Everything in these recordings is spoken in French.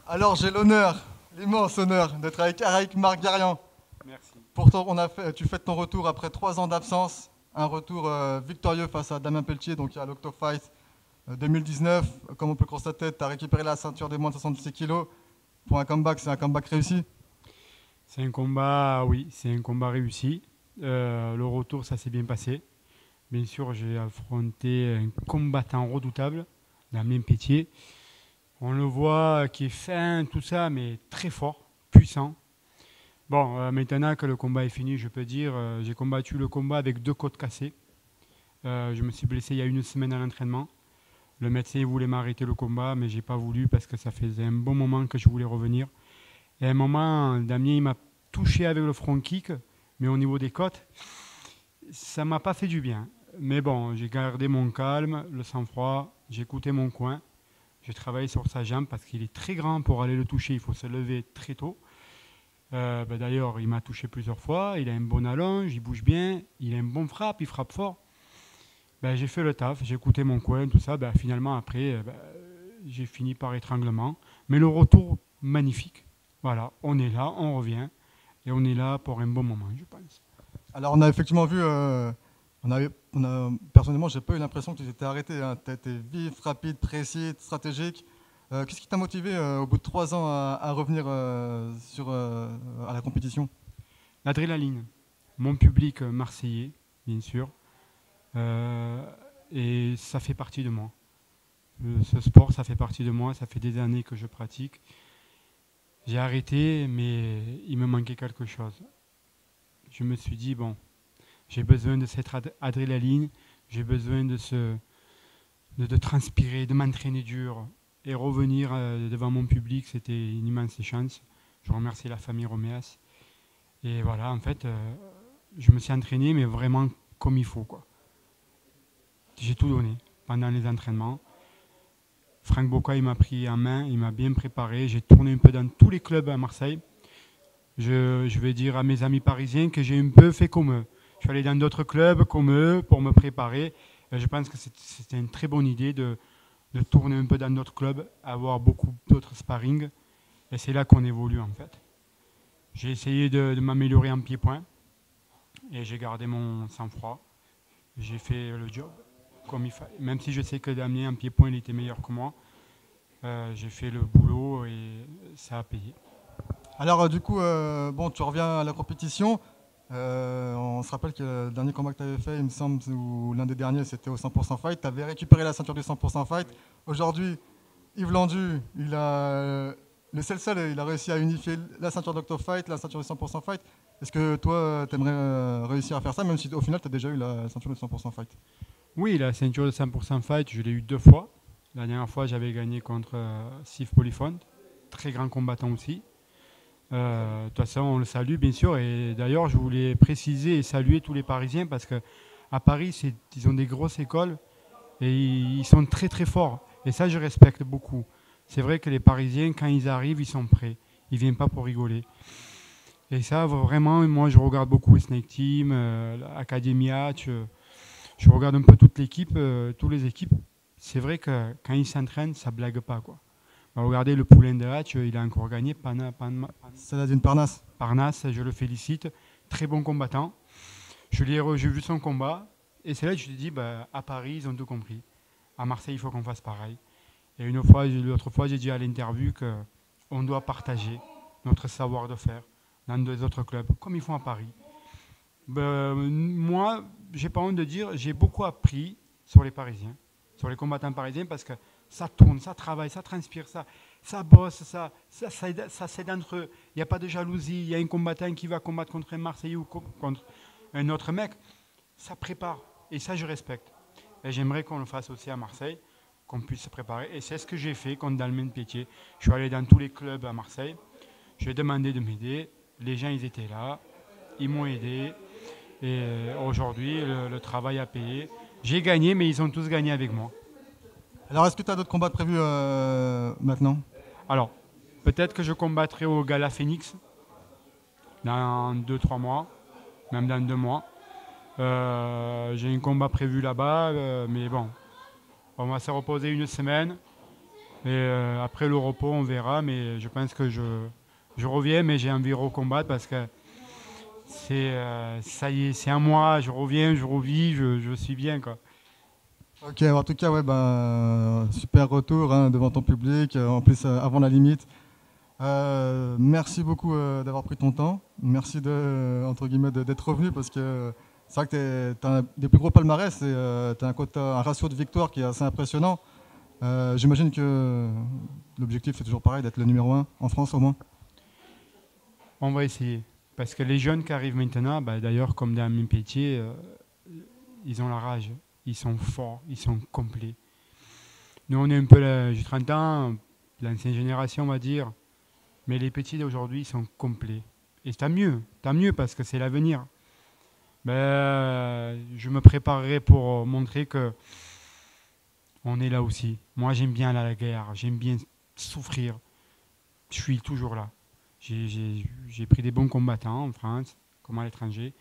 Alors j'ai l'honneur, l'immense honneur d'être avec Araïk Margarian. Merci. Pourtant, tu fais ton retour après 3 ans d'absence, un retour victorieux face à Damien Pelletier, donc à l'Octofight 2019. Comme on peut le constater, tu as récupéré la ceinture des moins de 66 kilos. Pour un comeback, c'est un comeback réussi. C'est un combat, oui, c'est un combat réussi. Le retour, ça s'est bien passé. Bien sûr, j'ai affronté un combattant redoutable, Damien Pétier. On le voit qui est fin, tout ça, mais très fort, puissant. Bon, maintenant que le combat est fini, je peux dire, j'ai combattu le combat avec 2 côtes cassées. Je me suis blessé il y a une semaine à l'entraînement. Le médecin voulait m'arrêter le combat, mais j'ai pas voulu parce que ça faisait un bon moment que je voulais revenir. Et à un moment, Damien il m'a touché avec le front kick, mais au niveau des côtes, ça m'a pas fait du bien. Mais bon, j'ai gardé mon calme, le sang-froid, j'ai écouté mon coin. J'ai travaillé sur sa jambe parce qu'il est très grand pour aller le toucher, il faut se lever très tôt. D'ailleurs, il m'a touché plusieurs fois, il a un bon allonge, il bouge bien, il a un bon frappe, il frappe fort. J'ai fait le taf, j'ai écouté mon coin, tout ça. Finalement, après, j'ai fini par étranglement. Mais le retour, magnifique. Voilà, on est là, on revient. Et on est là pour un bon moment, je pense. Alors on a effectivement vu, personnellement, j'ai pas eu l'impression que tu t'étais arrêté. Tu as été vif, rapide, précis, stratégique. Qu'est-ce qui t'a motivé au bout de 3 ans à revenir à la compétition? L'adrénaline, mon public marseillais, bien sûr. Euh, et ça fait partie de moi. Ce sport, ça fait partie de moi. Ça fait des années que je pratique. J'ai arrêté, mais il me manquait quelque chose. Je me suis dit, bon, j'ai besoin de cette adrénaline, j'ai besoin de transpirer, de m'entraîner dur. Et revenir devant mon public, c'était une immense chance. Je remercie la famille Roméas. Et voilà, en fait, je me suis entraîné, mais vraiment comme il faut, quoi. J'ai tout donné pendant les entraînements. Franck Boca, il m'a pris en main, il m'a bien préparé. J'ai tourné un peu dans tous les clubs à Marseille. Je vais dire à mes amis parisiens que j'ai un peu fait comme eux. Je suis allé dans d'autres clubs comme eux pour me préparer. Et je pense que c'était une très bonne idée de tourner un peu dans d'autres clubs, avoir beaucoup d'autres sparring. Et c'est là qu'on évolue en fait. J'ai essayé de m'améliorer en pied-point et j'ai gardé mon sang-froid. J'ai fait le job comme il fallait. Même si je sais que Damien en pied-point il était meilleur que moi, j'ai fait le boulot et ça a payé. Alors du coup, bon, tu reviens à la compétition. On se rappelle que le dernier combat que tu avais fait, il me semble, ou l'un des derniers, c'était au 100% Fight. Tu avais récupéré la ceinture du 100% Fight. Aujourd'hui, Yves Landu, le seul, il a réussi à unifier la ceinture d'Octofight, la ceinture du 100% Fight. Est-ce que toi, tu aimerais réussir à faire ça, même si au final, tu as déjà eu la ceinture du 100% Fight? Oui, la ceinture de 100% fight, je l'ai eu 2 fois. La dernière fois, j'avais gagné contre Sif Polyphone, très grand combattant aussi. De toute façon, on le salue bien sûr. Et d'ailleurs, je voulais préciser et saluer tous les Parisiens parce que à Paris, ils ont des grosses écoles et ils sont très très forts. Et ça, je respecte beaucoup. C'est vrai que les Parisiens, quand ils arrivent, ils sont prêts. Ils viennent pas pour rigoler. Et ça, vraiment, moi, je regarde beaucoup Snake Team, l'Academia. Je regarde un peu toute l'équipe, toutes les équipes. C'est vrai que quand ils s'entraînent, ça blague pas, quoi. Regardez le poulain de Hatch, il a encore gagné Saladin Parnasse. Parnasse, je le félicite. Très bon combattant. J'ai vu son combat. Et c'est là que je te dis, à Paris, ils ont tout compris. À Marseille, il faut qu'on fasse pareil. Et l'autre fois, j'ai dit à l'interview qu'on doit partager notre savoir de faire dans des autres clubs, comme ils font à Paris. Moi, j'ai pas honte de dire, j'ai beaucoup appris sur les Parisiens, sur les combattants parisiens, parce que ça tourne, ça travaille, ça transpire, ça bosse, ça s'aide entre eux. Il n'y a pas de jalousie. Il y a un combattant qui va combattre contre un Marseillais ou contre un autre mec. Ça prépare. Et ça, je respecte. Et j'aimerais qu'on le fasse aussi à Marseille, qu'on puisse se préparer. Et c'est ce que j'ai fait contre Dalmen Pietier. Je suis allé dans tous les clubs à Marseille. Je lui ai demandé de m'aider. Les gens, ils étaient là. Ils m'ont aidé. Et aujourd'hui, le travail a payé. J'ai gagné, mais ils ont tous gagné avec moi. Alors, est-ce que tu as d'autres combats prévus maintenant? Alors, peut-être que je combattrai au Gala Phoenix dans 2 3 mois, même dans 2 mois. J'ai un combat prévu là-bas, mais bon, on va se reposer une semaine. Et après le repos, on verra. Mais je pense que je reviens, mais j'ai envie de recombattre parce que ça y est, c'est un mois. Je reviens, je revis, je suis bien, quoi. Ok, en tout cas, ouais, ben, super retour hein, devant ton public, en plus avant la limite. Merci beaucoup d'avoir pris ton temps. Merci entre guillemets, d'être revenu parce que c'est vrai que tu as un des plus gros palmarès et tu as un ratio de victoire qui est assez impressionnant. J'imagine que l'objectif c'est toujours pareil, d'être le numéro un en France au moins. On va essayer. Parce que les jeunes qui arrivent maintenant, bah, d'ailleurs, comme dans mon métier, ils ont la rage. Ils sont forts, ils sont complets. Nous, on est un peu, j'ai 30 ans, l'ancienne génération, on va dire. Mais les petits d'aujourd'hui, ils sont complets. Et tant mieux parce que c'est l'avenir. Ben, je me préparerai pour montrer que on est là aussi. Moi, j'aime bien aller à la guerre, j'aime bien souffrir. Je suis toujours là. J'ai pris des bons combattants en France, comme à l'étranger.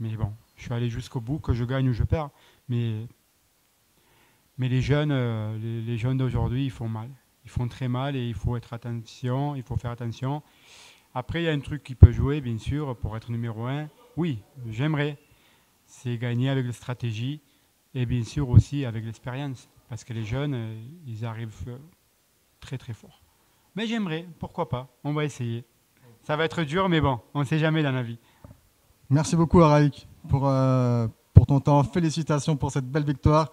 Mais bon, je suis allé jusqu'au bout, que je gagne ou je perds. Mais, mais les jeunes d'aujourd'hui, ils font mal. Ils font très mal et il faut être attention, il faut faire attention. Après, il y a un truc qui peut jouer, bien sûr, pour être numéro un. Oui, j'aimerais. C'est gagner avec la stratégie et bien sûr aussi avec l'expérience. Parce que les jeunes, ils arrivent très très fort. Mais j'aimerais, pourquoi pas. On va essayer. Ça va être dur, mais bon, on ne sait jamais dans la vie. Merci beaucoup Araïk pour ton temps. Félicitations pour cette belle victoire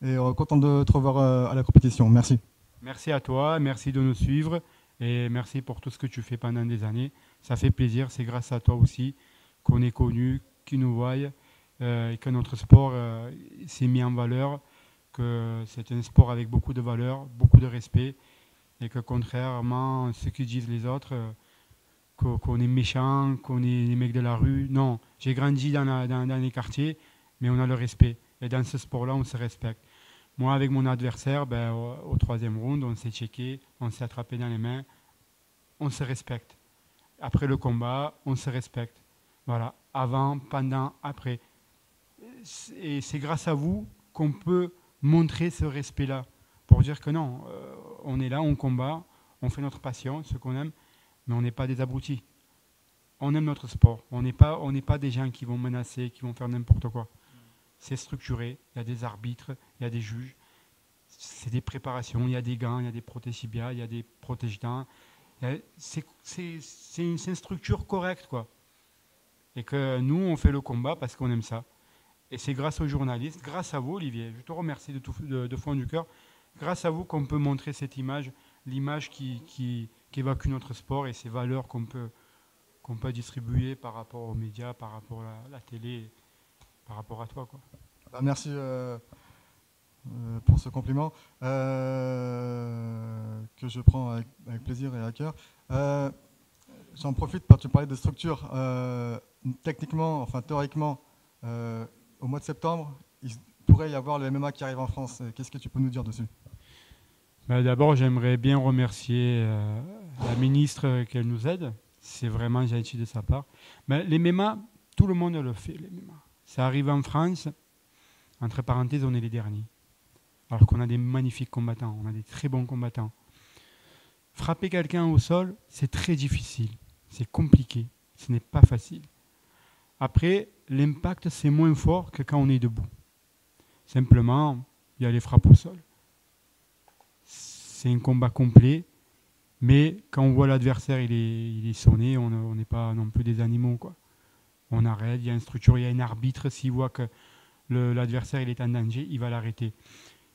et content de te revoir à la compétition. Merci. Merci à toi, merci de nous suivre et merci pour tout ce que tu fais pendant des années. Ça fait plaisir, c'est grâce à toi aussi qu'on est connu, qu'ils nous voient et que notre sport s'est mis en valeur, que c'est un sport avec beaucoup de valeur, beaucoup de respect et que contrairement à ce que disent les autres, qu'on est méchant, qu'on est les mecs de la rue. Non, j'ai grandi dans les quartiers, mais on a le respect. Et dans ce sport-là, on se respecte. Moi, avec mon adversaire, ben, au troisième round, on s'est checké, on s'est attrapé dans les mains, on se respecte. Après le combat, on se respecte. Voilà, avant, pendant, après. Et c'est grâce à vous qu'on peut montrer ce respect-là. Pour dire que non, on est là, on combat, on fait notre passion, ce qu'on aime, mais on n'est pas des abrutis. On aime notre sport. On n'est pas des gens qui vont menacer, qui vont faire n'importe quoi. C'est structuré, il y a des arbitres, il y a des juges, c'est des préparations, il y a des gants, il y a des protège-tibias, il y a des protège-dents. C'est une structure correcte, quoi. Et que nous, on fait le combat parce qu'on aime ça. Et c'est grâce aux journalistes, grâce à vous, Olivier, je te remercie de fond du cœur, grâce à vous qu'on peut montrer cette image, l'image qui évacue notre sport et ces valeurs qu'on peut distribuer par rapport aux médias, par rapport à la télé, par rapport à toi, quoi. Bah, merci pour ce compliment que je prends avec plaisir et à cœur. J'en profite parce que tu parlais de structure. Techniquement, enfin théoriquement, au mois de septembre, il pourrait y avoir le MMA qui arrive en France. Qu'est-ce que tu peux nous dire dessus? Bah, d'abord, j'aimerais bien remercier la ministre qu'elle nous aide. C'est vraiment gentil de sa part. Mais les MMA, tout le monde le fait, les MMA. Ça arrive en France. Entre parenthèses, on est les derniers. Alors qu'on a des magnifiques combattants, on a des très bons combattants. Frapper quelqu'un au sol, c'est très difficile. C'est compliqué. Ce n'est pas facile. Après, l'impact, c'est moins fort que quand on est debout. Simplement, il y a les frappes au sol. C'est un combat complet, mais quand on voit l'adversaire, il est sonné, on n'est pas non plus des animaux, quoi. On arrête, il y a une structure, il y a un arbitre, s'il voit que l'adversaire il est en danger, il va l'arrêter.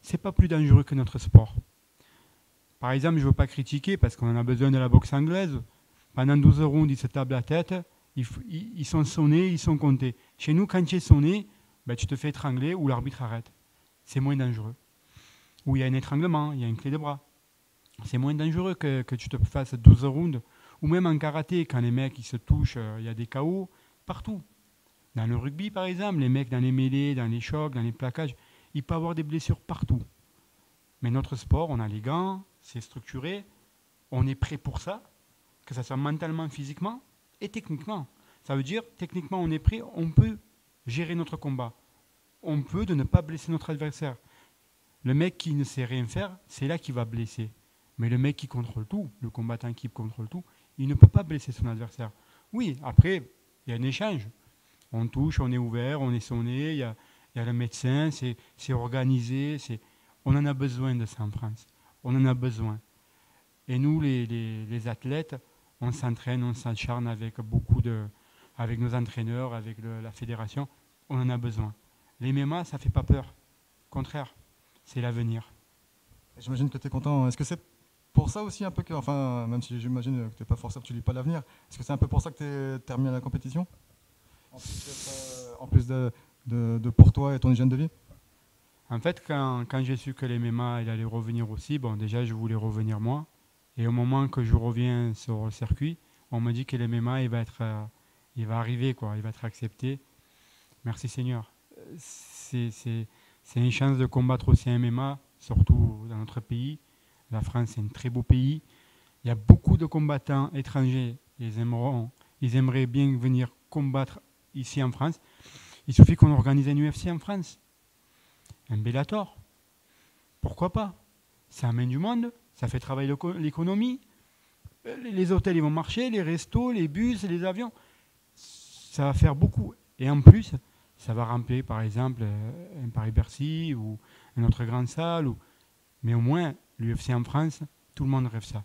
C'est pas plus dangereux que notre sport. Par exemple, je ne veux pas critiquer parce qu'on en a besoin de la boxe anglaise. Pendant 12 rounds, ils se tapent la tête, ils sont sonnés, ils sont comptés. Chez nous, quand tu es sonné, ben, tu te fais étrangler ou l'arbitre arrête. C'est moins dangereux. Ou il y a un étranglement, il y a une clé de bras. C'est moins dangereux que tu te fasses 12 rounds. Ou même en karaté, quand les mecs ils se touchent, il y a des KO partout. Dans le rugby, par exemple, les mecs dans les mêlées, dans les chocs, dans les plaquages, il peut y avoir des blessures partout. Mais notre sport, on a les gants, c'est structuré, on est prêt pour ça, que ce soit mentalement, physiquement et techniquement. Ça veut dire, techniquement, on est prêt, on peut gérer notre combat. On peut de ne pas blesser notre adversaire. Le mec qui ne sait rien faire, c'est là qu'il va blesser. Mais le mec qui contrôle tout, le combattant qui contrôle tout, il ne peut pas blesser son adversaire. Oui, après, il y a un échange. On touche, on est ouvert, on est sonné, il y a le médecin, c'est organisé. On en a besoin de ça en France. On en a besoin. Et nous, les athlètes, on s'entraîne, on s'acharne avec nos entraîneurs, avec la fédération. On en a besoin. Les MMA, ça ne fait pas peur. Au contraire, c'est l'avenir. J'imagine que tu es content. Est-ce que c'est pour ça aussi un peu que, enfin, même si j'imagine que tu n'es pas forcément, tu lis pas l'avenir, est-ce que c'est un peu pour ça que tu es remis à la compétition? En plus de pour toi et ton hygiène de vie? En fait, quand j'ai su que les MMA il allait revenir aussi, bon, déjà, je voulais revenir moi. Et au moment que je reviens sur le circuit, on me dit que les MMA, il va arriver, quoi, il va être accepté. Merci Seigneur. C'est une chance de combattre aussi un MMA, surtout dans notre pays. La France, c'est un très beau pays. Il y a beaucoup de combattants étrangers. Ils aimeraient bien venir combattre ici en France. Il suffit qu'on organise un UFC en France. Un Bellator. Pourquoi pas? Ça amène du monde, ça fait travailler l'économie. Les hôtels ils vont marcher, les restos, les bus, les avions. Ça va faire beaucoup. Et en plus, ça va remplir par exemple un Paris-Bercy ou une autre grande salle. Mais au moins, l'UFC en France, tout le monde rêve ça.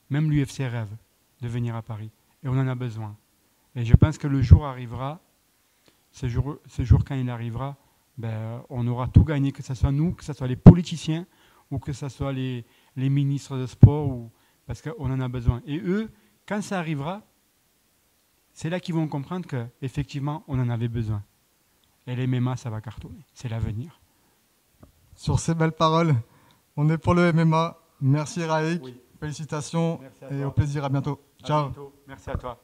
Même l'UFC rêve de venir à Paris. Et on en a besoin. Et je pense que le jour arrivera, ce jour quand il arrivera, ben, on aura tout gagné, que ce soit nous, que ce soit les politiciens, ou que ce soit les ministres de sport, parce qu'on en a besoin. Et eux, quand ça arrivera, c'est là qu'ils vont comprendre qu'effectivement, on en avait besoin. Et les MMA, ça va cartonner. C'est l'avenir. Sur ces belles paroles, on est pour le MMA. Merci Raïk, Oui. félicitations Merci à et toi. au plaisir, à bientôt. À Ciao. bientôt. Merci à toi.